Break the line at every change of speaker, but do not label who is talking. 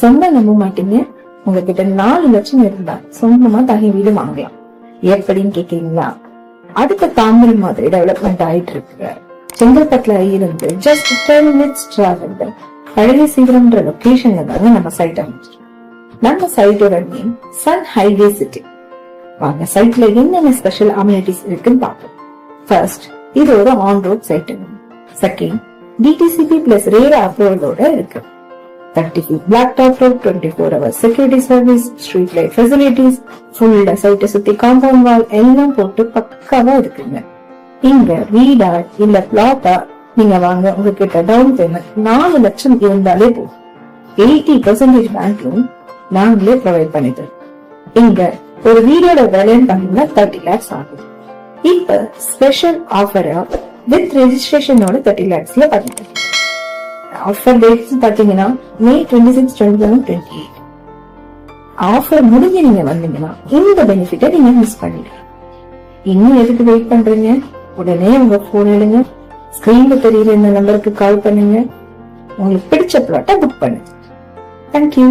சொந்த நம்ப மாட்டீங்க, உங்ககிட்ட 4 லட்சம் இருந்தா சொந்தமா தனி வீடு வாங்கலாம். எப்படின்னு கேக்குறீங்களா? அடுத்த தாம்பரம் மாதிரி டெவலப்மெண்ட் ஆயிட்டு இருக்கு. செங்கல்பட்டுல இருந்து ஜஸ்ட் 10 minutes டிராவல் பழைய சீக்கிரம்ன்ற லொகேஷன்ல தாங்க நம்ம சைட் அமைச்சிருக்கோம். நம்ம சைட்டோட நேம் சன் ஹைவே சிட்டி. வாங்க சைட்ல என்னென்ன ஸ்பெஷல் அம்யூனிட்டிஸ் இருக்குன்னு பார்ப்போம். ஃபர்ஸ்ட், இது ஒரு on road side. Second, DTCP plus RERA அப்ரூவலோட இருக்கு. 30 feet black top road, 24 hours security service, street light facilities, full சைட்டை சுத்தி காம்பவுண்ட் வால் எல்லாம் போட்டு பக்காவா இருக்குங்க. இங்க வீடா இல்ல பிளாட்டா நீங்க வாங்க, உங்ககிட்ட டவுன் பேமெண்ட் 4 லட்சம் இருந்தாலே போதும். 80% பேங்க் லோன் நாங்களே ப்ரொவைட் பண்ணிட்டு. இங்க ஒரு வீடோட விலைன்னு பாத்தீங்கன்னா 30 lakhs ஆகும். இப்ப ஸ்பெஷல் ஆஃபரா வித் ரெஜிஸ்ட்ரேஷனோட 30 lakhsல பண்ணிட்டு. ஆஃபர் டேட்ஸ் பாத்தீங்கன்னா May 26, 2028. ஆஃபர் முடிஞ்சு நீங்க வந்தீங்கன்னா இந்த பெனிஃபிட்டை நீங்க மிஸ் பண்ணிடுங்க. இன்னும் எதுக்கு வெயிட் பண்றீங்க? உடனே உங்க போன் எடுங்க, ஸ்கிரீன்ல தெரியுற இந்த நம்பருக்கு கால் பண்ணுங்க, உங்களுக்கு பிடிச்ச பிளாட்டை புக் பண்ணுங்க. தேங்க்யூ.